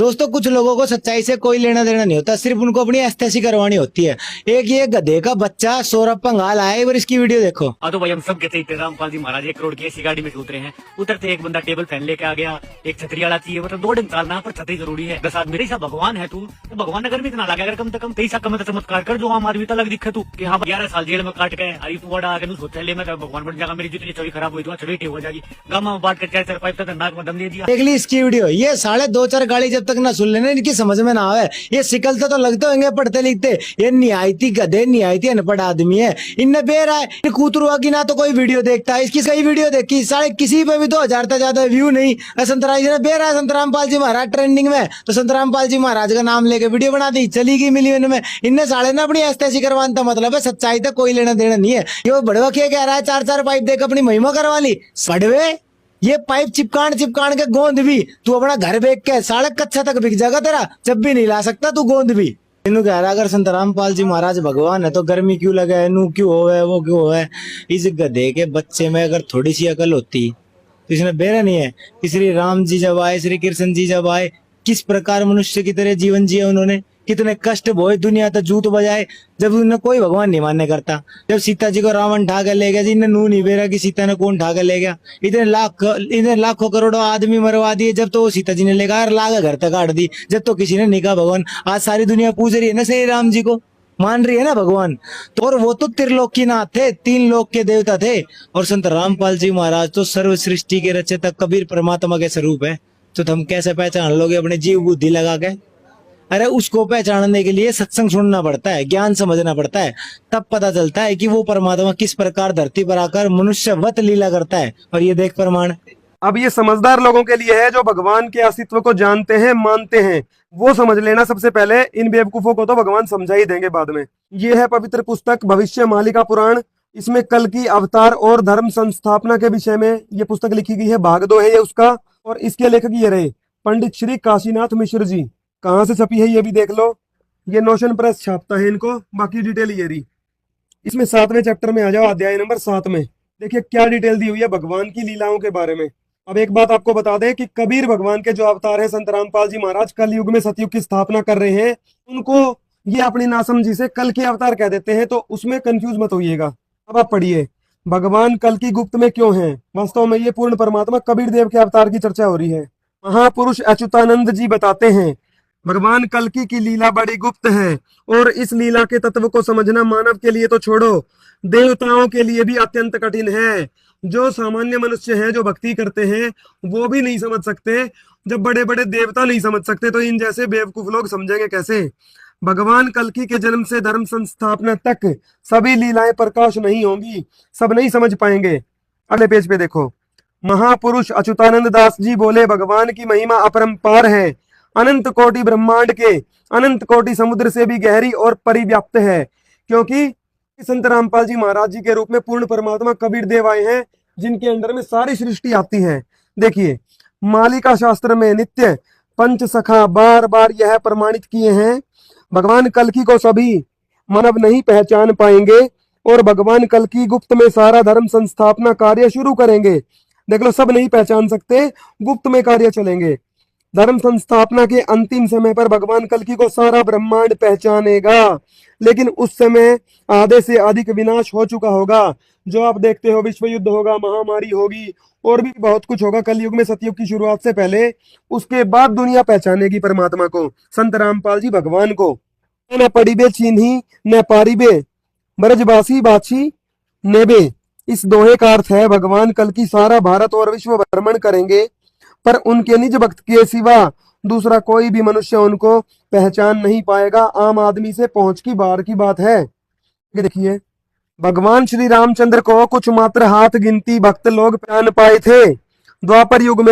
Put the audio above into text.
दोस्तों कुछ लोगों को सच्चाई से कोई लेना देना नहीं होता, सिर्फ उनको अपनी एस्थेसी करवानी होती है। एक ये गधे का बच्चा सौरभ पंगाल आया, और इसकी वीडियो देखो। तो भाई हम सब कहते थे रामपाल जी महाराज 1 करोड़ की ऐसी गाड़ी में उतरे हैं। उतरते एक बंदा टेबल फैन लेके आ गया, एक छतरी वाला चाहिए, मतलब 2 दिन निकालना पर छतरी जरूरी है। 10 आदमी मेरे हिसाब भगवान है तू, तो भगवान अगर भी इतना लगे, अगर कम से कम 23 कम चमत्कार कर जो आम आदमी तक दिखे तू कि हाँ 11 साल जेल में काट गए अरे तू बड़ा आगे सोचा ले मैं भगवान बन जाएगा, मेरी जितनी छवि खराब हुई तो छवि ठीक हो जाएगी। गामा में बांट कर 4 पाइप तक नाक में दम दे दिया। देख ली इसकी वीडियो। ये साढ़े 2-4 गाड़ी जब तक ना सुन लेना, इनकी समझ में ना आवे। ये सिकलते तो लगते होंगे पढ़ते लिखते, ये निहायती गधे निहायती अनपढ़ आदमी है। इनने बेर आए कूतरुआ की ना तो कोई वीडियो देखता है, इसकी कई वीडियो देखी, साढ़े किसी पे भी 2000 से ज्यादा व्यू नहीं। संतराम जी ने बेर आए संतरामपाल जी महाराज ट्रेंडिंग में, तो संतरामपाल जी महाराज का नाम लेके वीडियो बना दी, चली गई मिलियन में। इनने साढ़े ना अपनी एस्थेसी करवाने का मतलब है, सच्चाई तक कोई लेना देना नहीं है। ये बड़वा क्या कह रहा है, 4-4 पाइप देकर अपनी महिमा करवा ली। बड़वे ये पाइप चिपकान के गोंद भी तू अपना घर बेच के साढ़े कच्चा तक बिक जाएगा तेरा, जब भी नहीं ला सकता तू गोंद भी। इन्हू कह रहा अगर संतरामपाल जी महाराज भगवान है तो गर्मी क्यों लगे, नू क्यों होवे वो क्यों होवे। इस गधे के बच्चे में अगर थोड़ी सी अकल होती तो इसने बेरा नहीं है कि श्री राम जी जब आए, श्री कृष्ण जी जब आए, किस प्रकार मनुष्य की तरह जीवन जिया उन्होंने, कितने कष्ट भोए, दुनिया तक जूत बजाए, जब उन्हें कोई भगवान नहीं मानने करता। जब सीता जी को रावण ढा के ले गया जी, इन्हें नू नहीं बेरा कि सीता ने कौन ढा के ले गया। इतने लाखों करोड़ों आदमी मरवा दिए, जब तो सीता जी ने लेगा लागा घर तक काट दी, जब तो किसी ने नहीं कहा भगवान। आज सारी दुनिया पूज रही है ना श्री राम जी को, मान रही है ना भगवान। तो और वो तो त्रिलोकीनाथ थे, 3 लोक के देवता थे। और संत रामपाल जी महाराज तो सर्व सृष्टि के रचयिता कबीर परमात्मा के स्वरूप है। तो हम कैसे पहचान लोगे अपने जीव बुद्धि लगा के? अरे उसको पहचानने के लिए सत्संग सुनना पड़ता है, ज्ञान समझना पड़ता है, तब पता चलता है कि वो परमात्मा किस प्रकार धरती पर आकर मनुष्यवत लीला करता है। और ये देख प्रमाण। अब ये समझदार लोगों के लिए है जो भगवान के अस्तित्व को जानते हैं, मानते हैं, वो समझ लेना सबसे पहले। इन बेवकूफों को तो भगवान समझा ही देंगे बाद में। ये है पवित्र पुस्तक भविष्य मालिका पुराण। इसमें कल की अवतार और धर्म संस्थापना के विषय में ये पुस्तक लिखी गई है। भाग 2 है ये उसका, और इसके लेखक ये रहे पंडित श्री काशीनाथ मिश्र जी। कहाँ से छपी है ये भी देख लो, ये नोशन प्रेस छापता है इनको। बाकी डिटेल ये रही। इसमें 7वें चैप्टर में आ जाओ, अध्याय नंबर 7 में देखिए क्या डिटेल दी हुई है भगवान की लीलाओं के बारे में। अब एक बात आपको बता दें कि कबीर भगवान के जो अवतार है संत रामपाल जी महाराज कल युग में सतयुग की स्थापना कर रहे हैं, उनको ये अपनी नासमझी से कल के अवतार कह देते हैं, तो उसमें कंफ्यूज मत होइएगा। अब आप पढ़िए भगवान कल की गुप्त में क्यों हैं। वास्तव में ये पूर्ण परमात्मा कबीर देव के अवतार की चर्चा हो रही है। महापुरुष अच्युतानंद जी बताते हैं भगवान कल्कि की लीला बड़ी गुप्त है, और इस लीला के तत्व को समझना मानव के लिए तो छोड़ो, देवताओं के लिए भी अत्यंत कठिन है। जो सामान्य मनुष्य हैं, जो भक्ति करते हैं, वो भी नहीं समझ सकते। जब बड़े बड़े देवता नहीं समझ सकते तो इन जैसे बेवकूफ लोग समझेंगे कैसे। भगवान कल्कि के जन्म से धर्म संस्थापना तक सभी लीलाएं प्रकाश नहीं होंगी, सब नहीं समझ पाएंगे। अगले पेज पे देखो, महापुरुष अच्युतानंद दास जी बोले भगवान की महिमा अपरंपार है, अनंत कोटि ब्रह्मांड के अनंत कोटि समुद्र से भी गहरी और परिव्याप्त है। क्योंकि संत रामपाल जी महाराज जी के रूप में पूर्ण परमात्मा कबीर देव आए हैं, जिनके अंदर में सारी सृष्टि आती है। देखिए मालिका शास्त्र में नित्य पंच सखा बार बार यह प्रमाणित किए हैं, भगवान कल्कि को सभी मानव नहीं पहचान पाएंगे, और भगवान कल्कि गुप्त में सारा धर्म संस्थापना कार्य शुरू करेंगे। देख लो, सब नहीं पहचान सकते, गुप्त में कार्य चलेंगे। धर्म संस्थापना के अंतिम समय पर भगवान कल्कि को सारा ब्रह्मांड पहचानेगा, लेकिन उस समय आधे से अधिक विनाश हो चुका होगा। जो आप देखते हो, विश्व युद्ध होगा, महामारी होगी, और भी बहुत कुछ होगा कलयुग में, सतयुग की शुरुआत से पहले। उसके बाद दुनिया पहचानेगी परमात्मा को, संत रामपाल जी भगवान को। न पड़ीबे चीन्ही न पारीबे ब्रजबासी बाछी नेबे। इस दोहे का अर्थ है भगवान कल्कि सारा भारत और विश्व भ्रमण करेंगे, पर उनके निज भक्त के सिवा दूसरा कोई भी मनुष्य उनको पहचान नहीं पाएगा। आम आदमी से पहुंच की बाहर की बात है। देखिए भगवान श्री रामचंद्र को कुछ मात्र हाथ गिनती भक्त लोग पहचान पाए थे। द्वापर युग में